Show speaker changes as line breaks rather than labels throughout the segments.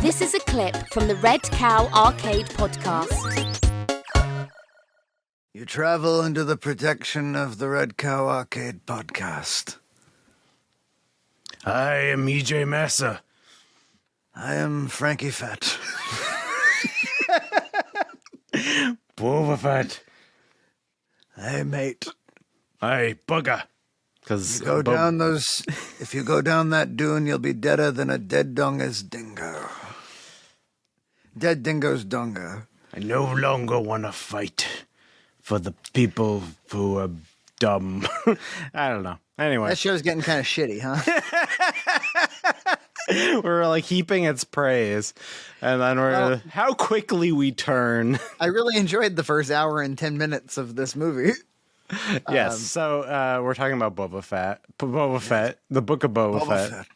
This is a clip from the Red Cow Arcade podcast.
You travel under the protection of the Red Cow Arcade podcast.
I am EJ Massa.
I am Frankie Fett.
Boba Fett.
Hey, mate.
Hey, bugger. Because
if you go down that dune, you'll be deader than a dead donga's dingo. Dead dingo's donga.
I no longer want to fight for the people who are dumb. I don't know. Anyway.
That show's getting kind of shitty, huh?
We're like heaping its praise. And then we're how quickly we turn.
I really enjoyed the first hour and 10 minutes of this movie.
Yes. So we're talking about Boba Fett. The Book of Boba Fett.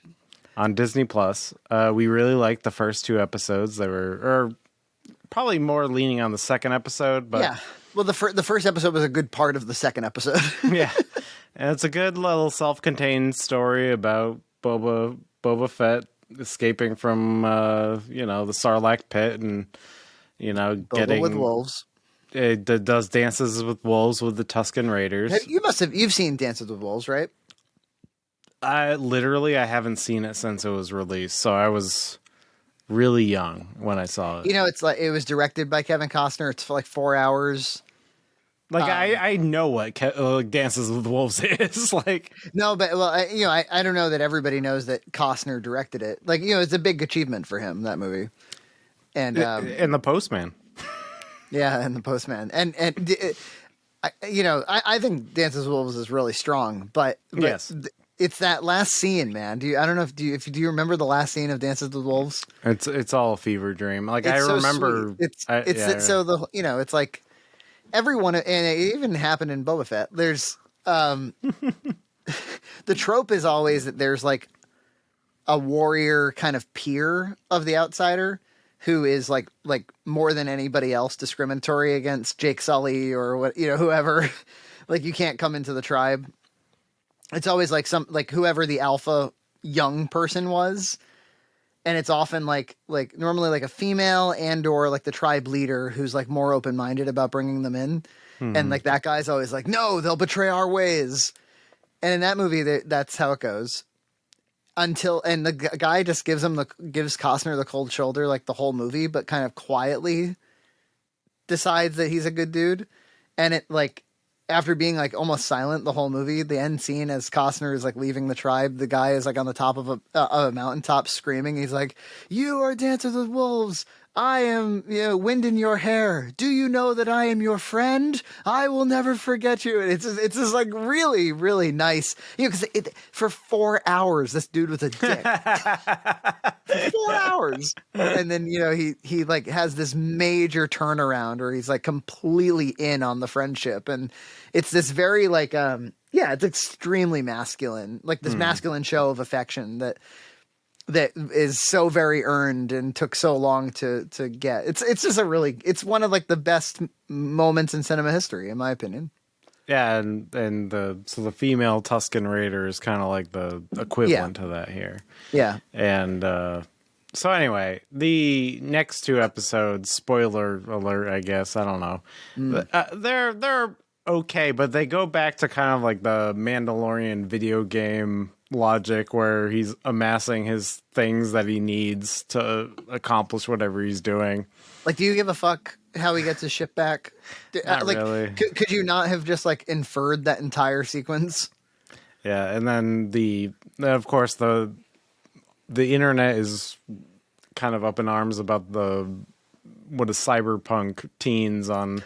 On Disney Plus. We really liked the first two episodes. They were probably more leaning on the second episode, but
yeah. Well, the first episode was a good part of the second episode.
Yeah. And it's a good little self-contained story about Boba Fett escaping from the Sarlacc pit and
Boba
getting
with wolves.
It does dances with wolves with the Tusken Raiders.
You've seen Dances with Wolves, right?
I haven't seen it since it was released, so I was really young when I saw it.
It's like it was directed by Kevin Costner. It's for like 4 hours.
Like I know what Dances with Wolves is. Like
no, but I don't know that everybody knows that Costner directed it. Like it's a big achievement for him, that movie. And
The Postman.
Yeah, and The Postman, and I think Dances with Wolves is really strong, but
yes.
It's that last scene, man. Do you remember the last scene of Dances with Wolves?
It's all a fever dream. Like I remember,
it's like everyone, and it even happened in Boba Fett. There's the trope is always that there's like a warrior kind of peer of the outsider who is like more than anybody else discriminatory against Jake Sully or whoever. Like you can't come into the tribe. It's always like whoever the alpha young person was. And it's often like normally like a female and or like the tribe leader who's like more open-minded about bringing them in. Mm-hmm. And like that guy's always like, no, they'll betray our ways. And in that movie, that's how it goes. And the guy just gives Costner the cold shoulder like the whole movie, but kind of quietly decides that he's a good dude. And it like, after being like almost silent the whole movie, the end scene as Costner is like leaving the tribe, the guy is like on the top of a mountaintop screaming. He's like, "You are Dances with Wolves. I am, wind in your hair. Do you know that I am your friend? I will never forget you." And it's just like really, really nice. Because for 4 hours, this dude was a dick. 4 hours. And then, he like has this major turnaround where he's like completely in on the friendship. And it's this very like, it's extremely masculine, like this masculine show of affection that is so very earned and took so long to get. It's just it's one of like the best moments in cinema history, in my opinion.
Yeah, and the female Tusken Raider is kind of like the equivalent to that here.
Yeah.
And so anyway, the next two episodes, spoiler alert, I guess, I don't know. But, they're okay, but they go back to kind of like the Mandalorian video game logic where he's amassing his things that he needs to accomplish whatever he's doing.
Like, do you give a fuck how he gets his ship back?
Not really.
Could you not have just like inferred that entire sequence?
Yeah, and then of course the internet is kind of up in arms about what is cyberpunk teens on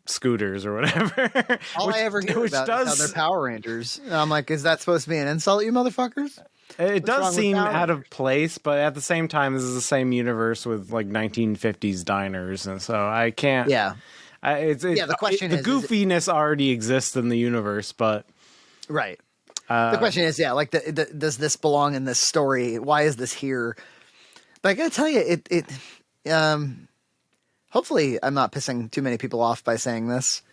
scooters or whatever.
All I ever hear about is how they're Power Rangers. And I'm like, is that supposed to be an insult, you motherfuckers?
It does seem out of place, but at the same time, this is the same universe with like 1950s diners, and so I can't.
Yeah.
The question is, the goofiness already exists in the universe, but
right. The question is, does this belong in this story? Why is this here? But I gotta tell you, hopefully I'm not pissing too many people off by saying this.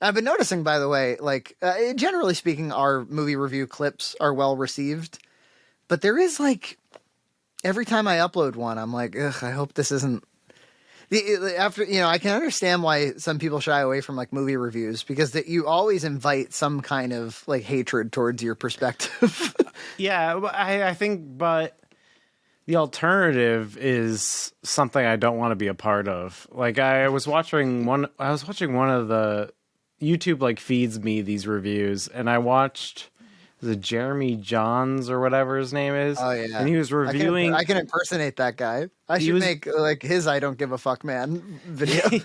I've been noticing, by the way, like, generally speaking, our movie review clips are well received, but there is like, every time I upload one, I'm like, ugh, I hope this isn't. After I can understand why some people shy away from like movie reviews because that you always invite some kind of like hatred towards your perspective.
Yeah, I think, but the alternative is something I don't want to be a part of. Like I was watching one of the YouTube like feeds me these reviews, and I watched the Jeremy Johns or whatever his name is.
Oh yeah,
and he was reviewing.
I can impersonate that guy. I should make like his "I don't give a fuck, man" video.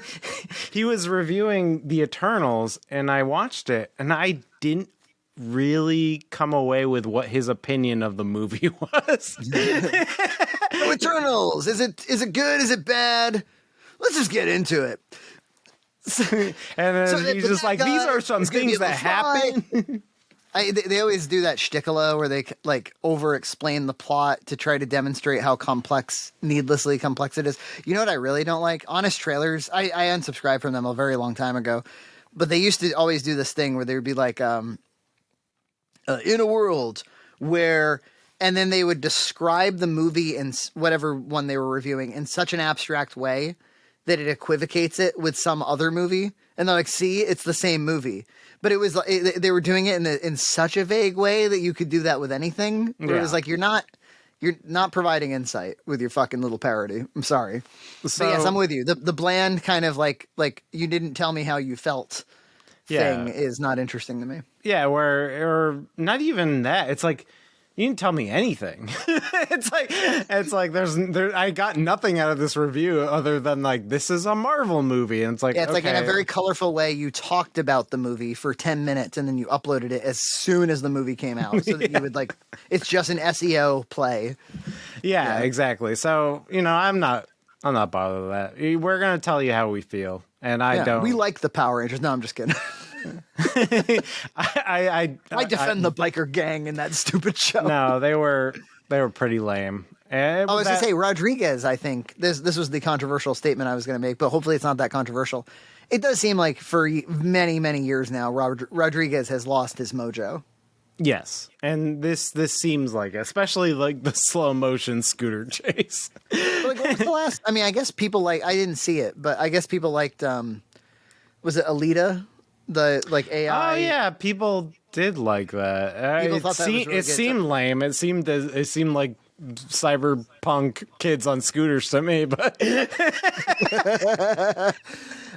He was reviewing the Eternals, and I watched it, and I didn't really come away with what his opinion of the movie was.
So Eternals, is it good? Is it bad? Let's just get into it.
And then he's just like, these are some things that happen.
They always do that shtickle where they like over-explain the plot to try to demonstrate how needlessly complex it is. You know what I really don't like? Honest Trailers. I unsubscribed from them a very long time ago, but they used to always do this thing where they would be like, in a world where, and then they would describe the movie in whatever one they were reviewing in such an abstract way that it equivocates it with some other movie. And they're like, see, it's the same movie. But it was like they were doing it in such a vague way that you could do that with anything. Where It was like you're not providing insight with your fucking little parody. I'm sorry. So, but yes, I'm with you. The bland kind of like you didn't tell me how you felt thing is not interesting to me.
Yeah, or not even that. It's like you didn't tell me anything. it's like there I got nothing out of this review other than like this is a Marvel movie, and it's like
it's like in a very colorful way. You talked about the movie for 10 minutes and then you uploaded it as soon as the movie came out, so that you would like it's just an SEO play.
Yeah, exactly. So I'm not bothered with that. We're gonna tell you how we feel, and I don't.
We like the Power Rangers. No, I'm just kidding. I defend the biker gang in that stupid show.
No, they were pretty lame.
I was going to say Rodriguez. I think this was the controversial statement I was going to make, but hopefully it's not that controversial. It does seem like for many years now, Rodriguez has lost his mojo.
Yes, and this seems like, especially like the slow motion scooter chase.
Like, what was the last? I mean, I guess people I didn't see it, but I guess people liked. Was it Alita? The like AI.
Oh yeah, people did like that.
People thought that was really good.
It seemed lame. It seemed like cyberpunk kids on scooters to me, but
I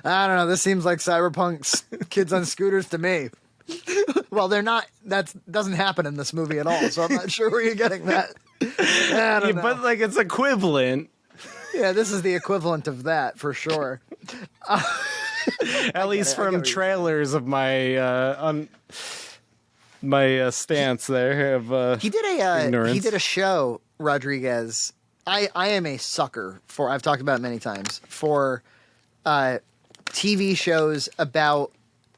don't know. This seems like cyberpunk kids on scooters to me. Well, they're not. That doesn't happen in this movie at all. So I'm not sure where you're getting that. I don't know. But
like it's equivalent.
Yeah, this is the equivalent of that for sure.
At least from trailers of my my stance there of
he did a show, Rodriguez. I am a sucker for, I've talked about it many times, for TV shows about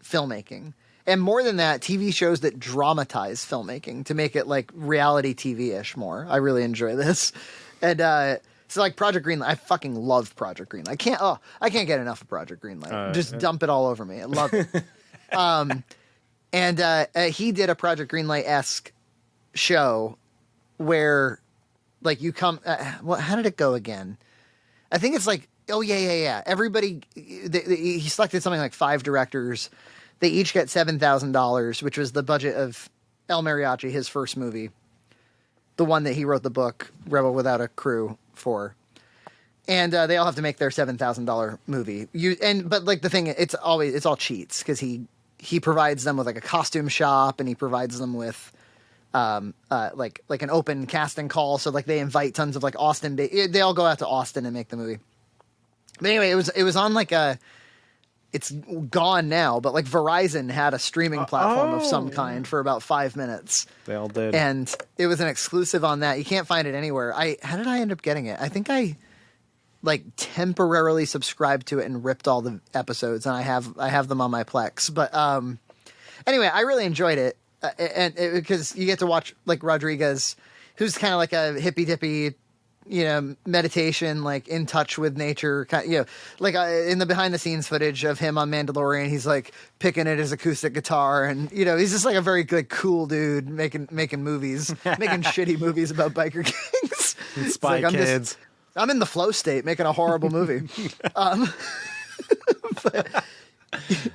filmmaking. And more than that, TV shows that dramatize filmmaking to make it like reality TV-ish more. I really enjoy this. And so like Project Greenlight, I fucking love Project Greenlight. I can't get enough of Project Greenlight. Just dump it all over me. I love it. And he did a Project Greenlight-esque show where like you come, how did it go again? I think it's like, oh yeah. Everybody, he selected something like 5 directors. They each get $7,000, which was the budget of El Mariachi, his first movie. The one that he wrote the book, Rebel Without a Crew, for. And they all have to make their $7,000 movie. But like the thing, it's all cheats because he provides them with like a costume shop, and he provides them with like an open casting call. So like they invite tons of like Austin. They all go out to Austin and make the movie. But anyway, it was on like it's gone now, but like Verizon had a streaming platform of some kind for about 5 minutes.
They all did.
And it was an exclusive on that. You can't find it anywhere. How did I end up getting it? I think I like temporarily subscribed to it and ripped all the episodes, and I have them on my Plex. But anyway, I really enjoyed it. Because you get to watch like Rodriguez, who's kind of like a hippy dippy, meditation, like in touch with nature, like in the behind the scenes footage of him on Mandalorian, he's like picking at his acoustic guitar, and he's just like a very like cool dude making movies, making shitty movies about biker gangs.
Spy
like,
Kids.
I'm in the flow state making a horrible movie. But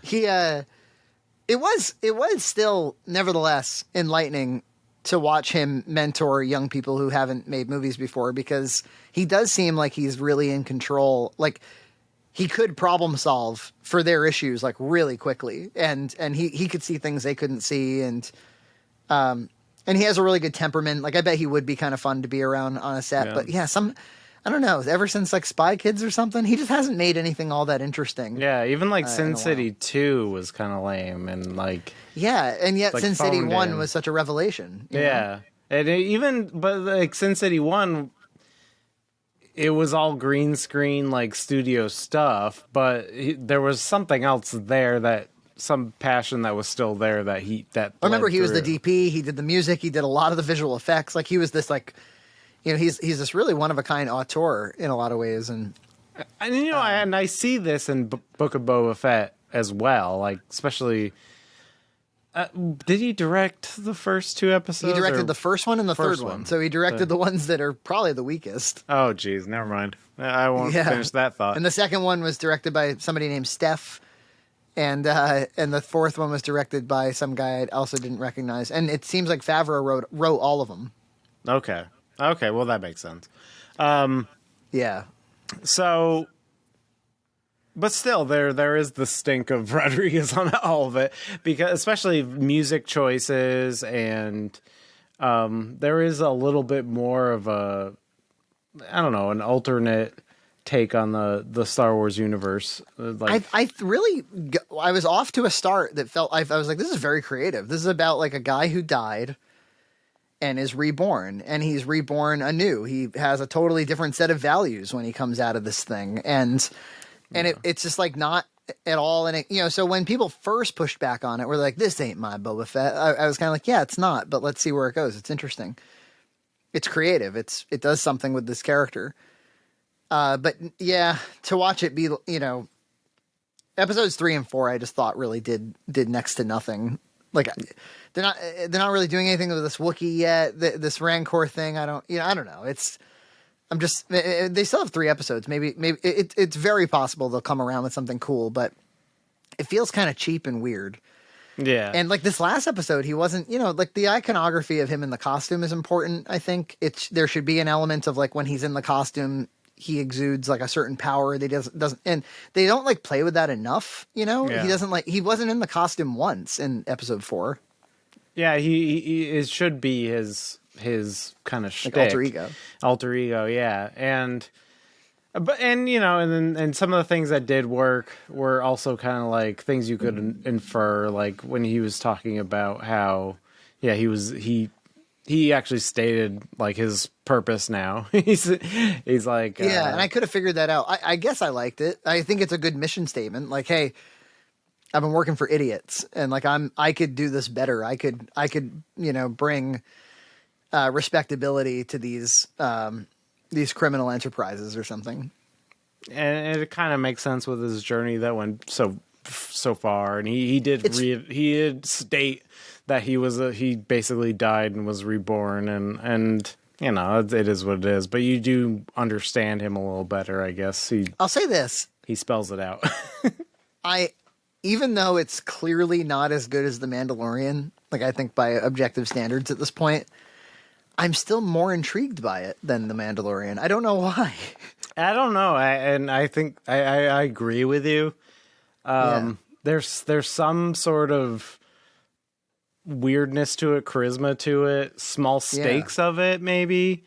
he it was still nevertheless enlightening to watch him mentor young people who haven't made movies before, because he does seem like he's really in control. Like, he could problem solve for their issues like really quickly, and he could see things they couldn't see, and he has a really good temperament. Like, I bet he would be kind of fun to be around on a set.
Yeah.
But yeah, I don't know, ever since like Spy Kids or something, he just hasn't made anything all that interesting.
Yeah, even like
in
Sin
a
City 2 was kind of lame, and like
Yeah, and yet
like
Sin City
phoned
1
in.
was such a revelation. You know?
yeah, and but like Sin City 1, it was all green screen like studio stuff, but there was something else there, that some passion that was still there that
I remember he was the
through.
DP, he did the music, he did a lot of the visual effects. Like, he was this like, you know, he's this really one of a kind auteur in a lot of ways. And
And I see this in Book of Boba Fett as well. Like, especially, did he direct the first 2 episodes?
he directed the first one and the third
first
one.
one.
So he directed the ones that are probably the weakest.
Oh, geez, never mind. I won't
Yeah.
finish that thought.
And the second one was directed by somebody named Steph. And the fourth one was directed by some guy I also didn't recognize. And it seems like Favreau wrote all of them.
Okay, well, that makes sense.
Yeah.
So, but still, there is the stink of Rodriguez on all of it, because especially music choices, and there is a little bit more of a, I don't know, an alternate take on the Star Wars universe. Like,
I was off to a start that felt, I was like, this is very creative. This is about like a guy who died and is reborn, and he's reborn anew. He has a totally different set of values when he comes out of this thing. And it's just like not at all. And you know, so when people first pushed back on it, we're like, this ain't my Boba Fett. I was kind of like, yeah, it's not, but let's see where it goes. It's interesting. It's creative. It does something with this character. But yeah, to watch it be, you know, episodes 3 and 4, I just thought really did next to nothing. Like, they're not really doing anything with this Wookiee yet. This Rancor thing, I don't know. They still have 3 episodes. Maybe it's very possible they'll come around with something cool, but it feels kind of cheap and weird.
yeah,
And like this last episode, he wasn't, you know, like the iconography of him in the costume is important. I think there should be an element of like when he's in the costume, he exudes like a certain power that doesn't, and they don't like play with that enough. You know,
Yeah.
he wasn't in the costume once in episode 4.
yeah, it should be his kind of shtick. Alter ego, yeah. And you know, and some of the things that did work were also kind of like things you could infer, like when he was talking about how, yeah, he actually stated like his purpose now. he's like,
Yeah, and I could have figured that out. I guess I liked it. I think it's a good mission statement. Like, hey, I've been working for idiots, and like I could do this better. I could you know, bring respectability to these criminal enterprises or something.
and it kind of makes sense with his journey that went so far, and he did state that he basically died and was reborn, and you know, it is what it is. But you do understand him a little better, I guess.
I'll say this:
He spells it out.
even though it's clearly not as good as The Mandalorian, like I think by objective standards at this point, I'm still more intrigued by it than The Mandalorian. I don't know why.
I don't know, I think I agree with you.
Yeah.
There's some sort of weirdness to it, charisma to it, small stakes of it, maybe.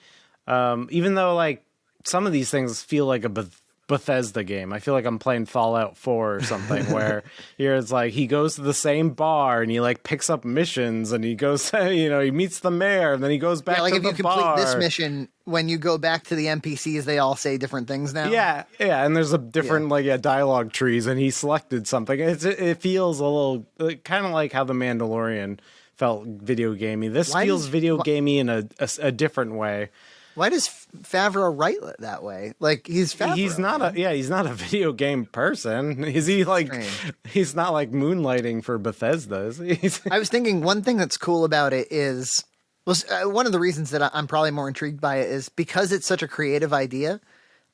Even though like some of these things feel like a Bethesda game. I feel like I'm playing Fallout 4 or something, where here it's like he goes to the same bar and he like picks up missions, and he goes, you know, he meets the mayor, and then he goes back
like
to
if
the
you
bar.
complete this mission, when you go back to the NPCs, they all say different things now.
Yeah, and there's a different dialogue trees, and he selected something. It feels a little kind of like how The Mandalorian felt video gamey. This feels video gamey in a different way.
Why does Favreau write that way? Like he's Favreau.
He's not a video game person. Is he like?
Strange.
He's not like moonlighting for Bethesda. Is he?
I was thinking one thing that's cool about it is Well, one of the reasons that I'm probably more intrigued by it is because it's such a creative idea.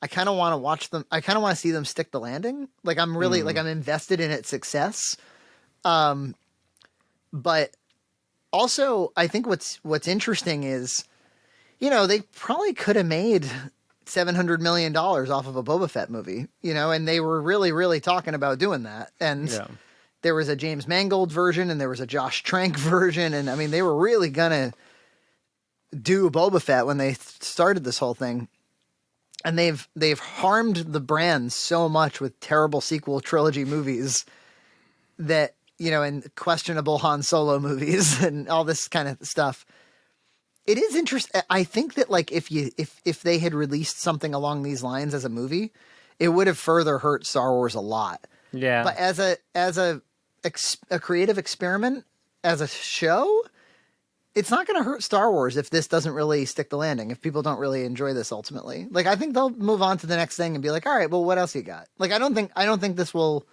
I kind of want to watch them. I kind of want to see them stick the landing. Like I'm really like I'm invested in its success. But also I think what's interesting is, they probably could have made $700 million off of a Boba Fett movie, and they were really, really talking about doing that. And there was a James Mangold version and there was a Josh Trank version. And I mean, they were really gonna do Boba Fett when they started this whole thing. And they've harmed the brand so much with terrible sequel trilogy movies that, and questionable Han Solo movies and all this kind of stuff. It is interesting. I think that like if they had released something along these lines as a movie, it would have further hurt Star Wars a lot.
Yeah.
But as a creative experiment, as a show, it's not going to hurt Star Wars if this doesn't really stick the landing, if people don't really enjoy this ultimately. Like, I think they'll move on to the next thing and be like, all right, well, what else you got? Like, I don't think this will,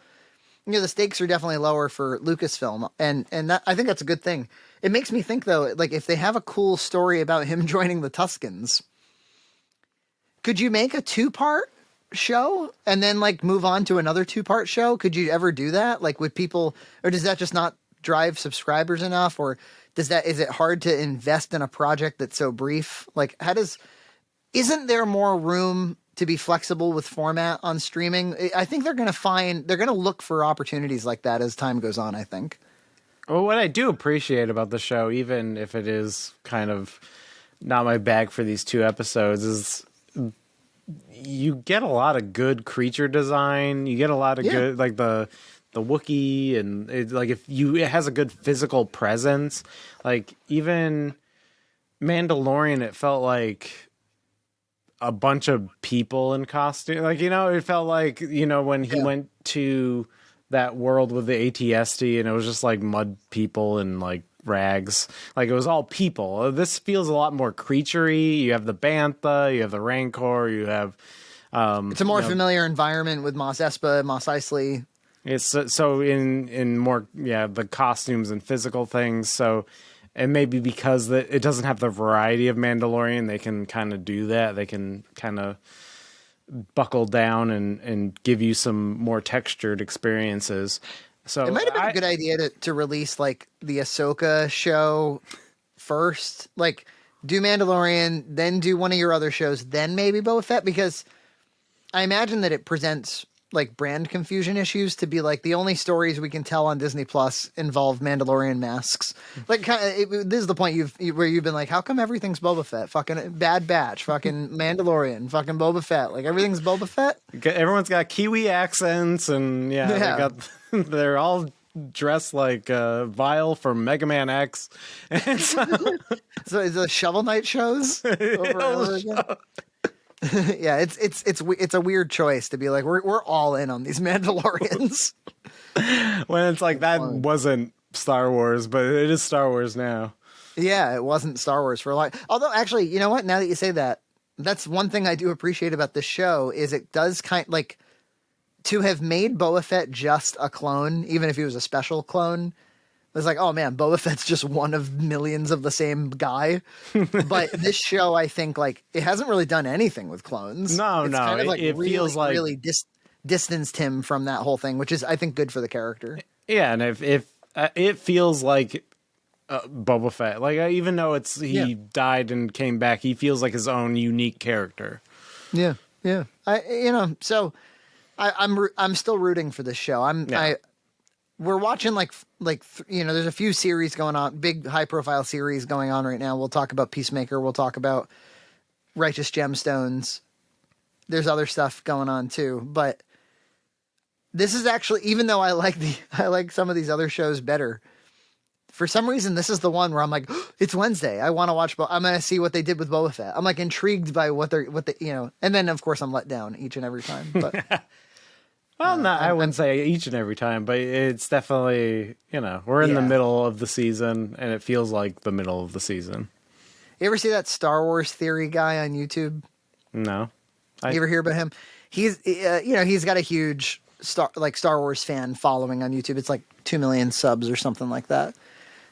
the stakes are definitely lower for Lucasfilm. And that, I think that's a good thing. It makes me think though, like if they have a cool story about him joining the Tuskens, could you make a 2-part show and then like move on to another 2-part show? Could you ever do that? Like would people, or does that just not drive subscribers enough? Or is it hard to invest in a project that's so brief? Like isn't there more room to be flexible with format on streaming? I think they're going to look for opportunities like that as time goes on, I think.
Well, what I do appreciate about the show, even if it is kind of not my bag for these 2 episodes, is you get a lot of good creature design. You get a lot of good, like the Wookiee, and it has a good physical presence. Like even Mandalorian, it felt like a bunch of people in costume. Like, it felt like, when he went to that world with the ATST and it was just like mud people and like rags. Like it was all people. This feels a lot more creaturey. You have the Bantha, you have the Rancor, you have
it's a more familiar environment with Mos Espa, Mos Eisley.
It's so in more the costumes and physical things. So and maybe because it doesn't have the variety of Mandalorian, they can kind of do that. They can kind of buckle down and give you some more textured experiences. So
it might have been a good idea to release like the Ahsoka show first, like do Mandalorian, then do one of your other shows, then maybe Boba Fett, because I imagine that it presents like brand confusion issues to be like the only stories we can tell on Disney Plus involve Mandalorian masks. Like this is the point where you've been like, how come everything's Boba Fett? Fucking Bad Batch, fucking Mandalorian, fucking Boba Fett. Like everything's Boba Fett.
Everyone's got Kiwi accents and they're all dressed like Vile from Mega Man X. And so
it's the Shovel Knight shows over again. Yeah, it's a weird choice to be like we're all in on these Mandalorians.
When it's like that wasn't Star Wars, but it is Star Wars now.
Yeah, it wasn't Star Wars for a long. Although actually, you know what? Now that you say that, that's one thing I do appreciate about this show is it does like to have made Boba Fett just a clone, even if he was a special clone. It was like, oh man, Boba Fett's just one of millions of the same guy. But this show, I think, like it hasn't really done anything with clones.
It's kind of like
it
feels like
really distanced him from that whole thing, which is, I think, good for the character.
Yeah, and if it feels like Boba Fett, like even though he died and came back, he feels like his own unique character.
Yeah. So I'm still rooting for this show. We're watching there's a few series going on, big high profile series going on right now. We'll talk about Peacemaker. We'll talk about Righteous Gemstones. There's other stuff going on too, but this is actually, even though I like some of these other shows better, for some reason, this is the one where I'm like, oh, it's Wednesday. I want to watch, I'm going to see what they did with Boba Fett. I'm like intrigued by what they, and then of course I'm let down each and every time, but
well, I wouldn't say each and every time, but it's definitely, we're in the middle of the season and it feels like the middle of the season.
You ever see that Star Wars theory guy on YouTube?
No.
You ever hear about him? He's, he's got a huge Star Wars fan following on YouTube. It's like 2 million subs or something like that.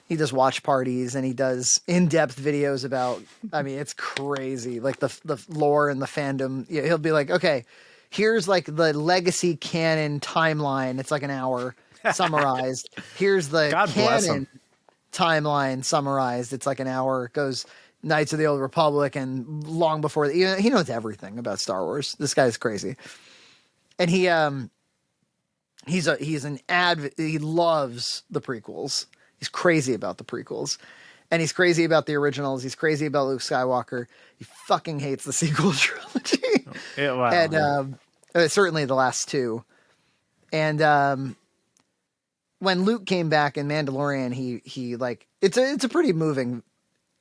he does watch parties and he does in-depth videos about, I mean, it's crazy. Like the lore and the fandom. Yeah, he'll be like, okay, here's like the legacy canon timeline. It's like an hour summarized. Here's the
God bless him.
canon timeline summarized. It's like an hour. It goes Knights of the Old Republic and long before he knows everything about Star Wars. This guy's crazy. And he loves the prequels. He's crazy about the prequels. And he's crazy about the originals. He's crazy about Luke Skywalker. He fucking hates the sequel trilogy.
Wow.
And certainly the last two. And when Luke came back in Mandalorian, he like it's a pretty moving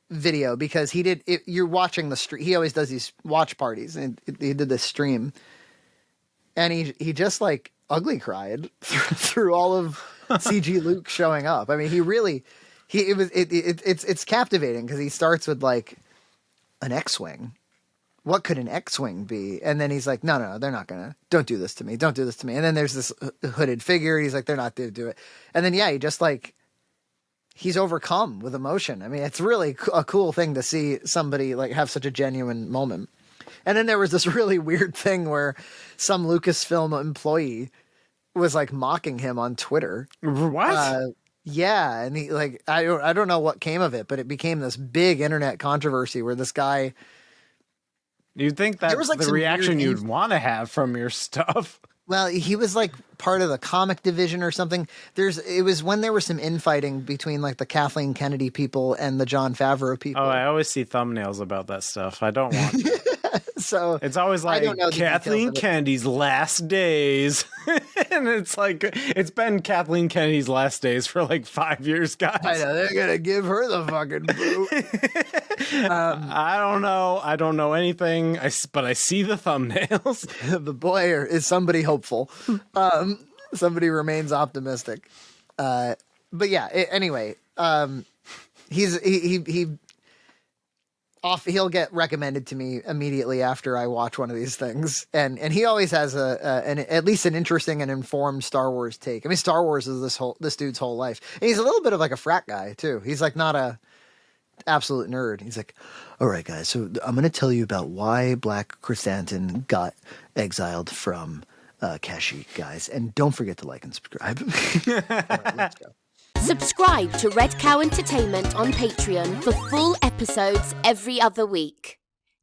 video because you're watching the stream. He always does these watch parties, and he did this stream, and he just like ugly cried through all of CG Luke showing up. I mean, it's captivating because he starts with like an X-wing. What could an X-wing be? And then he's like, no, they're not gonna. Don't do this to me. Don't do this to me. And then there's this hooded figure. He's like, they're not gonna do it. And then he just like he's overcome with emotion. I mean, it's really a cool thing to see somebody like have such a genuine moment. And then there was this really weird thing where some Lucasfilm employee was like mocking him on Twitter.
What?
Yeah, and he like I don't know what came of it, but it became this big internet controversy where this guy.
You'd think that's
was, like,
the
some
reaction
weird
you'd want to have from your stuff.
Well, he was like part of the comic division or something. It was when there was some infighting between like the Kathleen Kennedy people and the Jon Favreau people.
Oh, I always see thumbnails about that stuff. I don't want to.
So
it's always like Kathleen Kennedy's last days. And it's like, it's been Kathleen Kennedy's last days for like 5 years, guys.
I know, they're going to give her the fucking boot.
I don't know. I don't know anything, but I see the thumbnails.
The boy is somebody hopeful. Somebody remains optimistic. But yeah, anyway, he'll get recommended to me immediately after I watch one of these things, and he always has at least an interesting and informed Star Wars take. I mean, Star Wars is this dude's whole life, and he's a little bit of like a frat guy too. He's like not a absolute nerd. He's like, all right, guys, so I'm going to tell you about why Black Chrysanthemum got exiled from Kashyyyk, guys, and don't forget to like and subscribe. All right, let's go.
Subscribe to Red Cow Entertainment on Patreon for full episodes every other week.